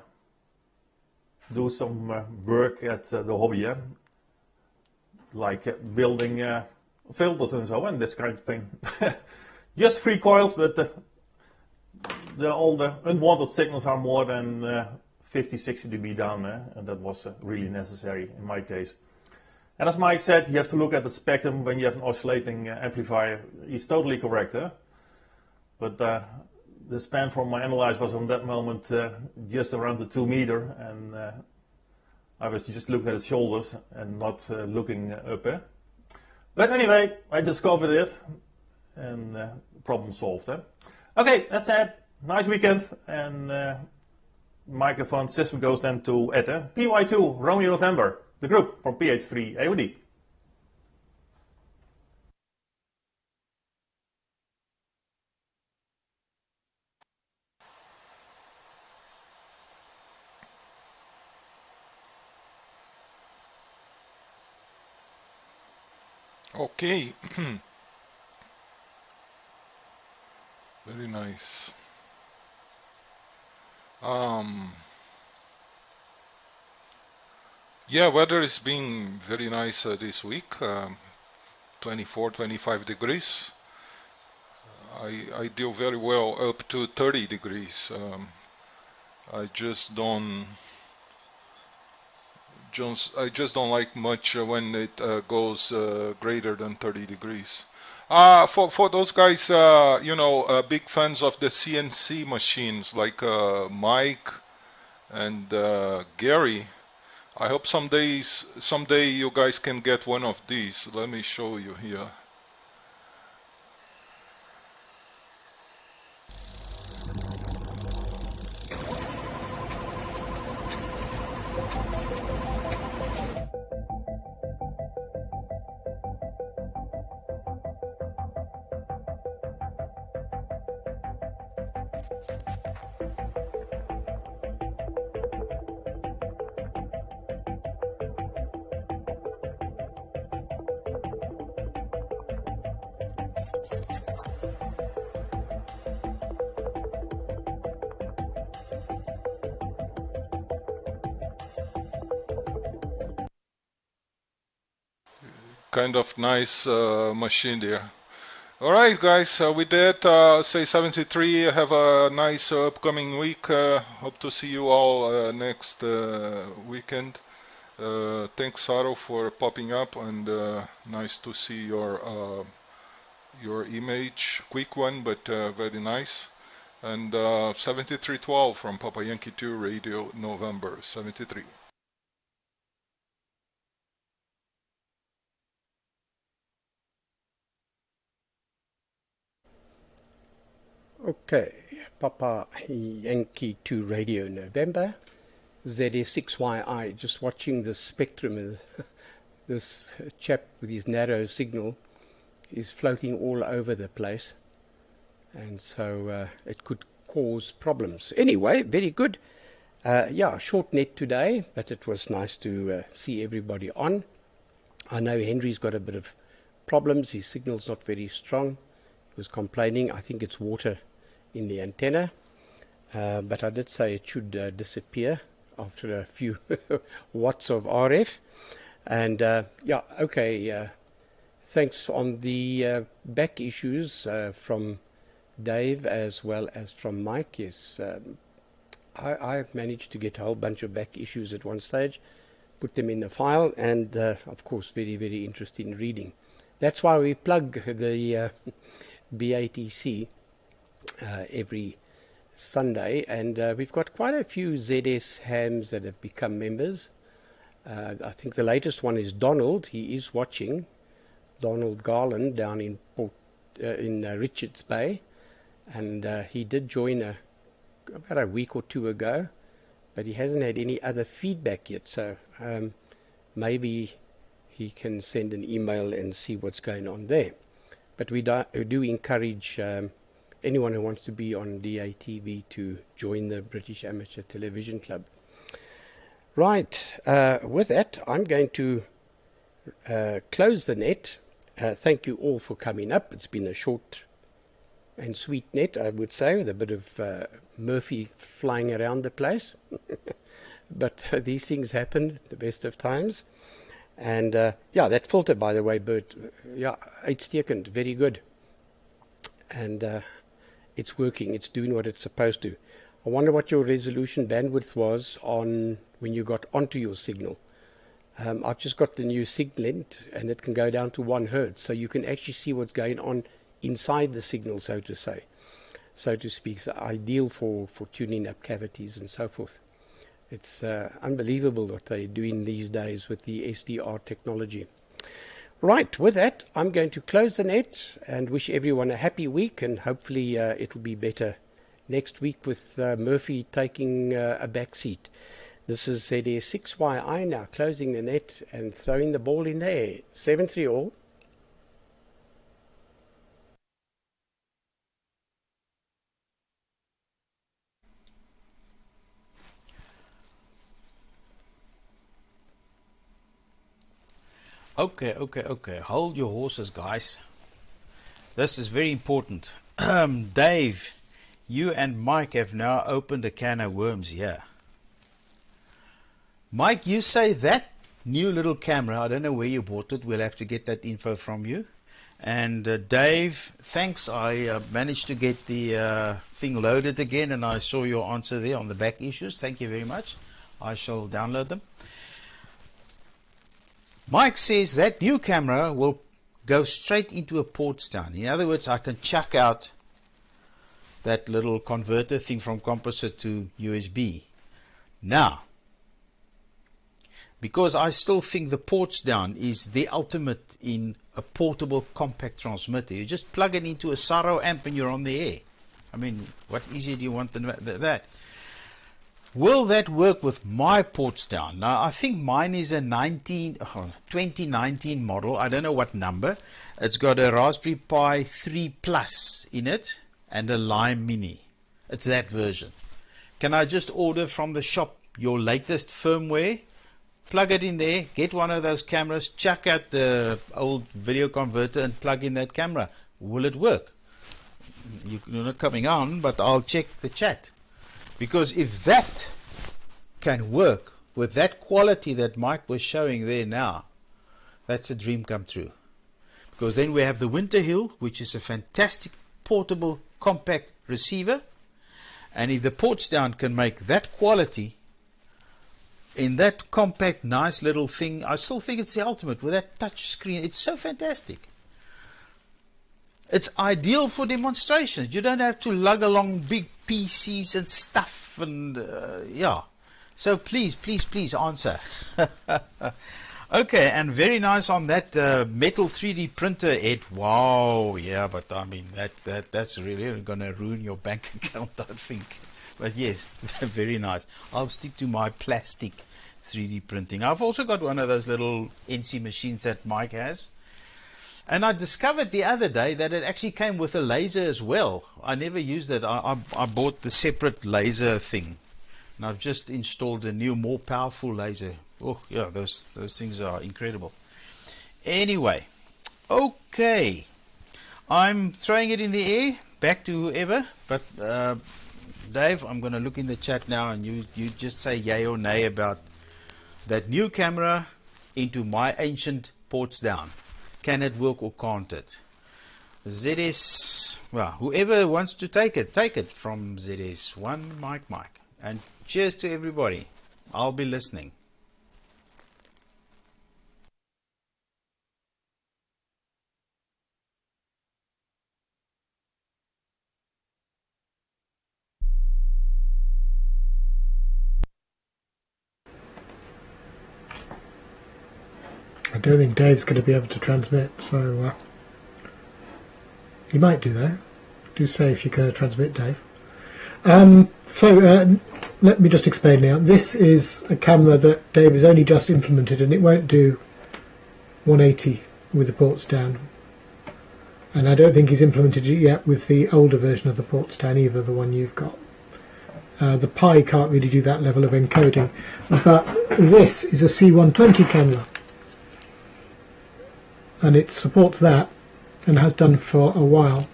do some work at the hobby, like building filters and so on, this kind of thing. Just 3 coils, but all the unwanted signals are more than 50, 60 dB down, and that was really necessary in my case. And as Mike said, you have to look at the spectrum when you have an oscillating amplifier. He's totally correct, but the span from my analyzer was on that moment just around the 2 meter, and I was just looking at his shoulders and not looking up. But anyway, I discovered it, and problem solved. Okay, that's it. Nice weekend, and microphone system goes then to Ed. PY2 Romeo November, the group from PH3 AOD. Okay. Very nice. Yeah, weather is being very nice this week. 24, 25 degrees. I deal very well up to 30 degrees. I just don't like much when it goes greater than 30 degrees. For those guys, big fans of the CNC machines like Mike and Gary. I hope someday you guys can get one of these. Let me show you here. Kind of nice machine there. Alright guys, with that, say 73, have a nice upcoming week. Hope to see you all next weekend. Thanks Saro for popping up, and nice to see your image. Quick one, but very nice. And 7312 from Papa Yankee 2 Radio November 73. Okay, Papa Yankee 2 Radio November, ZS6YI, just watching the spectrum of this chap with his narrow signal is floating all over the place, and so it could cause problems. Anyway, very good. Yeah, short net today, but it was nice to see everybody on. I know Henry's got a bit of problems, his signal's not very strong. He was complaining, I think it's water in the antenna. but I did say it should disappear after a few watts of RF. And yeah, okay, thanks on the back issues from Dave as well as from Mike. Yes, I've managed to get a whole bunch of back issues at one stage, put them in the file, and of course very, very interesting reading. That's why we plug the BATC every Sunday, and we've got quite a few ZS hams that have become members. I think the latest one is Donald. He is watching, Donald Garland down in Richards Bay, and he did join about a week or two ago, but he hasn't had any other feedback yet, so maybe he can send an email and see what's going on there. But we do encourage anyone who wants to be on DATV to join the British Amateur Television Club. Right, with that, I'm going to close the net. Thank you all for coming up. It's been a short and sweet net, I would say, with a bit of Murphy flying around the place. But these things happen at the best of times. And yeah, that filter, by the way, Bert, yeah, uitstekend, very good. And it's working, it's doing what it's supposed to. I wonder what your resolution bandwidth was on when you got onto your signal. I've just got the new Siglent, and it can go down to 1 hertz, so you can actually see what's going on inside the signal, so to speak. So ideal for tuning up cavities and so forth. It's unbelievable what they're doing these days with the SDR technology. Right, with that, I'm going to close the net and wish everyone a happy week, and hopefully it'll be better next week with Murphy taking a back seat. This is ZS6YI now closing the net and throwing the ball in the air. 7-3 all. Okay. Hold your horses, guys. This is very important. Dave, you and Mike have now opened a can of worms here. Mike, you say that new little camera, I don't know where you bought it. We'll have to get that info from you. And Dave, thanks. I managed to get the thing loaded again, and I saw your answer there on the back issues. Thank you very much. I shall download them. Mike says that new camera will go straight into a port stand. In other words, I can chuck out that little converter thing from composite to USB. Now, because I still think the ports down is the ultimate in a portable compact transmitter. You just plug it into a Saro amp and you're on the air. I mean, what easier do you want than that? Will that work with my ports down? Now, I think mine is a 2019 model. I don't know what number. It's got a Raspberry Pi 3 Plus in it and a Lime Mini. It's that version. Can I just order from the shop your latest firmware? Plug it in there, get one of those cameras, chuck out the old video converter and plug in that camera. Will it work? You're not coming on, but I'll check the chat. Because if that can work with that quality that Mike was showing there now, that's a dream come true. Because then we have the Winter Hill, which is a fantastic portable compact receiver. And if the ports down can make that quality in that compact, nice little thing, I still think it's the ultimate with that touch screen. It's so fantastic. It's ideal for demonstrations. You don't have to lug along big PCs and stuff, and yeah. So please answer. Okay, and very nice on that metal 3D printer, Ed. Wow, yeah, but I mean that's really going to ruin your bank account, I think. But yes, very nice. I'll stick to my plastic 3D printing. I've also got one of those little NC machines that Mike has. And I discovered the other day that it actually came with a laser as well. I never used it. I bought the separate laser thing. And I've just installed a new, more powerful laser. Oh, yeah, those things are incredible. Anyway, okay. I'm throwing it in the air, back to whoever. But Dave, I'm going to look in the chat now, and you just say yay or nay about that new camera into my ancient ports down. Can it work or can't it? ZS, well, whoever wants to take it from ZS1 Mike. And cheers to everybody. I'll be listening. I don't think Dave's going to be able to transmit, so he might do though. Do say if you're going to transmit, Dave. Let me just explain now. This is a camera that Dave has only just implemented, and it won't do 180 with the ports down. And I don't think he's implemented it yet with the older version of the ports down either, the one you've got. The Pi can't really do that level of encoding, but this is a C120 camera, and it supports that and has done for a while.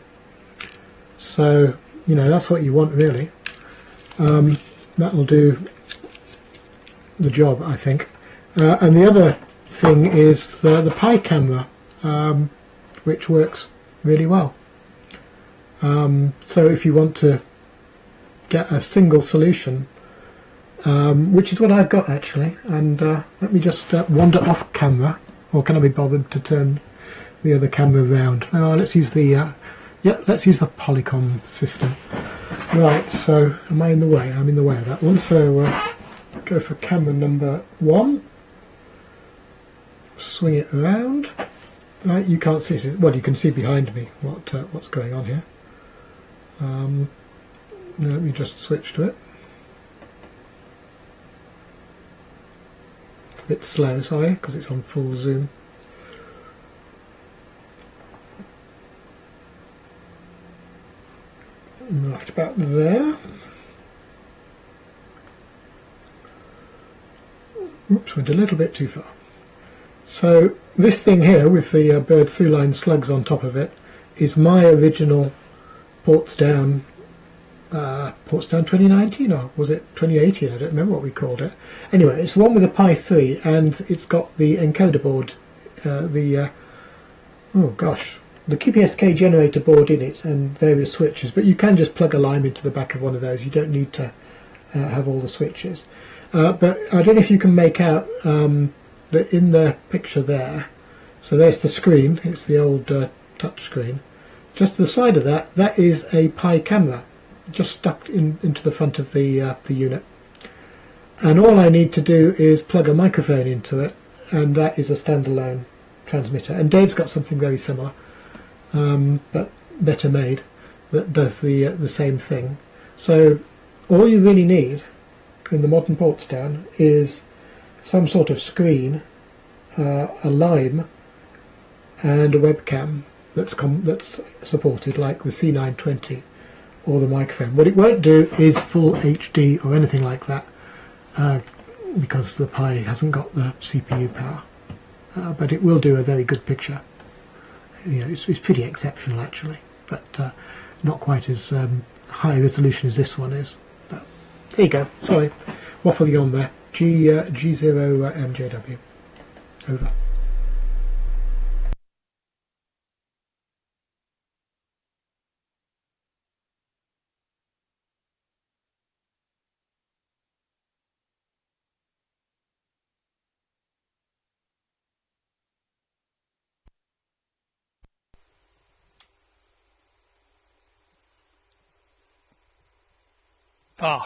So, you know, that's what you want really. That'll do the job, I think. And the other thing is the Pi camera, which works really well. So if you want to get a single solution, which is what I've got actually, and let me just wander off camera, or can I be bothered to turn the other camera around? Oh, let's use the let's use the Polycom system. Right, so am I in the way? I'm in the way of that one, so go for camera number 1, swing it around. Right, you can't see it. Well, you can see behind me what's going on here. Let me just switch to it. It's a bit slow, sorry, because it's on full zoom. Right about there. Oops, went a little bit too far. So this thing here with the Bird through-line slugs on top of it is my original ports down 2019, or was it 2018? I don't remember what we called it. Anyway, it's the one with the Pi 3, and it's got the encoder board, the QPSK generator board in it, and various switches. But you can just plug a line into the back of one of those. You don't need to have all the switches. But I don't know if you can make out that in the picture there. So there's the screen. It's the old touch screen. Just to the side of that, that is a Pi camera, just stuck into the front of the unit. And all I need to do is plug a microphone into it, and that is a standalone transmitter. And Dave's got something very similar, but better made, that does the same thing. So all you really need in the modern ports down is some sort of screen, a line, and a webcam that's supported, like the C920 or the microphone. What it won't do is full HD or anything like that, because the Pi hasn't got the CPU power, but it will do a very good picture. You know, it's pretty exceptional actually, but not quite as high resolution as this one is. But there you go. Sorry, waffling on there. G0MJW. Over.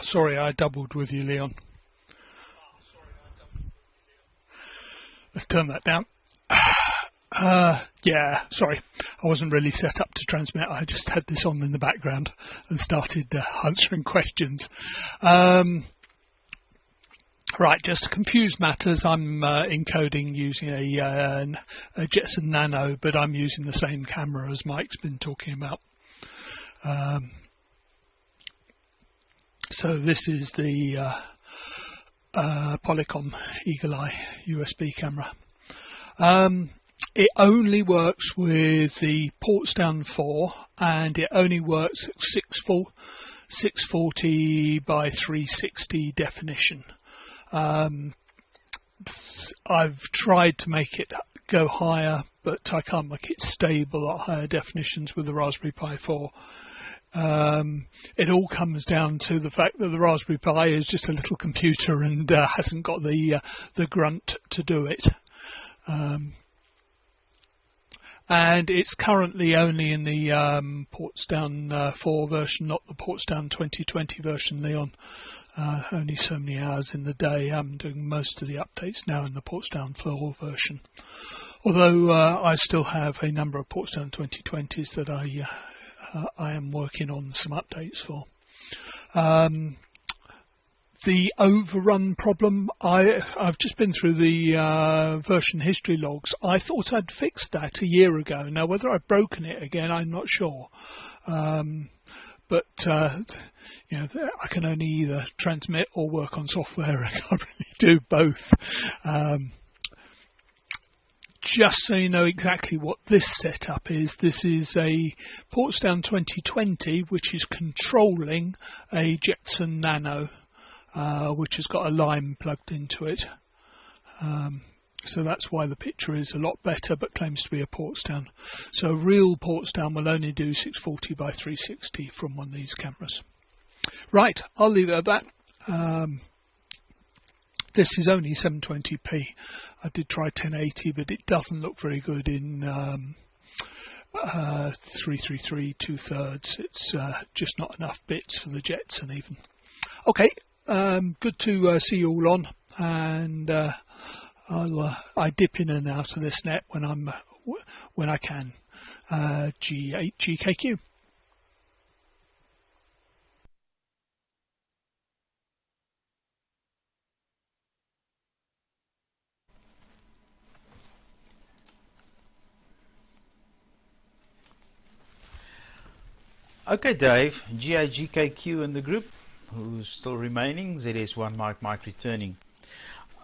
Sorry, I doubled with you, Leon. Let's turn that down. Yeah, sorry. I wasn't really set up to transmit. I just had this on in the background and started answering questions. Right, just to confuse matters, I'm encoding using a Jetson Nano, but I'm using the same camera as Mike's been talking about. So this is the Polycom Eagle Eye USB camera. It only works with the ports down 4, and it only works at 6 full. 640 by 360 definition. I've tried to make it go higher, but I can't make it stable at higher definitions with the Raspberry Pi 4. It all comes down to the fact that the Raspberry Pi is just a little computer and hasn't got the grunt to do it. And it's currently only in the Portsdown 4 version, not the Portsdown 2020 version, Leon. Only so many hours in the day. I'm doing most of the updates now in the Portsdown 4 version. Although I still have a number of Portsdown 2020s that I am working on some updates for. The overrun problem, I've just been through the version history logs. I thought I'd fixed that a year ago. Now, whether I've broken it again, I'm not sure. But you know, I can only either transmit or work on software. I can't really do both. Just so you know exactly what this setup is, this is a Portsdown 2020 which is controlling a Jetson Nano, which has got a line plugged into it. So that's why the picture is a lot better, but claims to be a Portsdown. So a real Portsdown will only do 640 by 360 from one of these cameras. Right, I'll leave it at that. This is only 720p. I did try 1080, but it doesn't look very good in 333 2/3. It's just not enough bits for the Jetson even. Okay, good to see you all on, and I dip in and out of this net when I can. G8GKQ. Okay, Dave, GIGKQ in the group, who's still remaining, ZS1 Mike returning.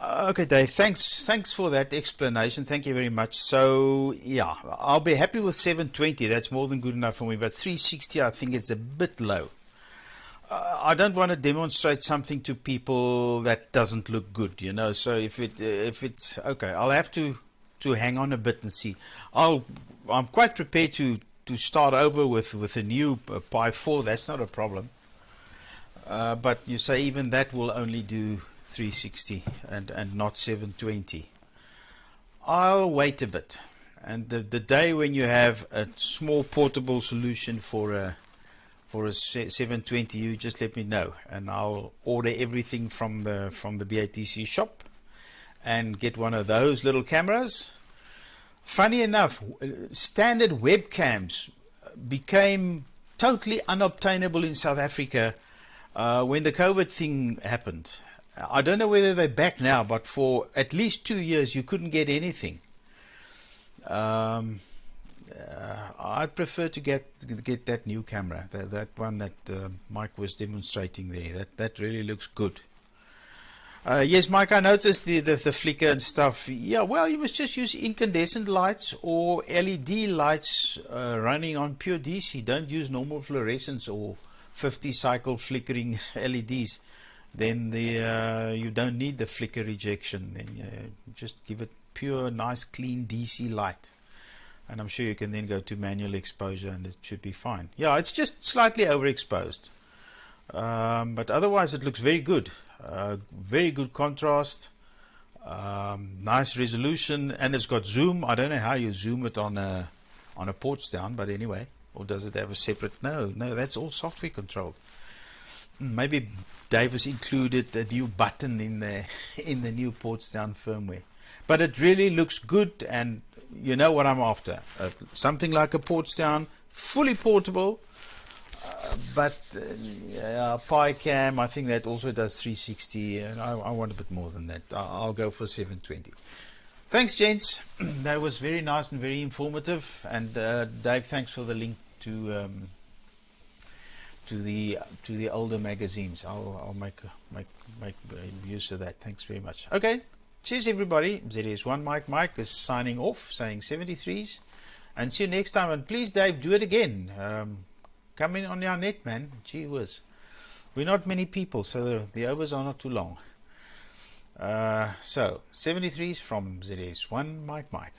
Okay, Dave, thanks for that explanation. Thank you very much. So, yeah, I'll be happy with 720. That's more than good enough for me, but 360 I think is a bit low. I don't want to demonstrate something to people that doesn't look good, you know. So if it's okay, I'll have to hang on a bit and see. I'm quite prepared to start over with a new Pi 4. That's not a problem. But you say even that will only do 360 and not 720. I'll wait a bit, and the day when you have a small portable solution for a 720, you just let me know, and I'll order everything from the BATC shop and get one of those little cameras. Funny enough, standard webcams became totally unobtainable in South Africa when the COVID thing happened. I don't know whether they're back now, but for at least 2 years you couldn't get anything. I'd prefer to get that new camera, that one that Mike was demonstrating there. That really looks good. Yes, Mike, I noticed the flicker and stuff. Yeah, well, you must just use incandescent lights or LED lights running on pure DC. Don't use normal fluorescence or 50 cycle flickering LEDs. Then you don't need the flicker rejection. Then just give it pure, nice, clean DC light. And I'm sure you can then go to manual exposure and it should be fine. Yeah, it's just slightly overexposed. But otherwise it looks very good. Very good contrast. Nice resolution. And it's got zoom. I don't know how you zoom it on a Portsdown, but anyway. Or does it have a separate? No, that's all software controlled. Maybe Davis included a new button in the new Portsdown firmware. But it really looks good, and you know what I'm after. Something like a Portsdown, fully portable, but Pi Cam, I think that also does 360, and I want a bit more than that. I'll go for 720. Thanks, gents. That was very nice and very informative. And Dave, thanks for the link to the older magazines. I'll make use of that. Thanks very much. Okay, cheers everybody. ZS1 Mike is signing off, saying 73s, and see you next time. And please, Dave, do it again. Come in on our net, man. Gee whiz. We're not many people, so the overs are not too long. So 73s from ZS1 Mike.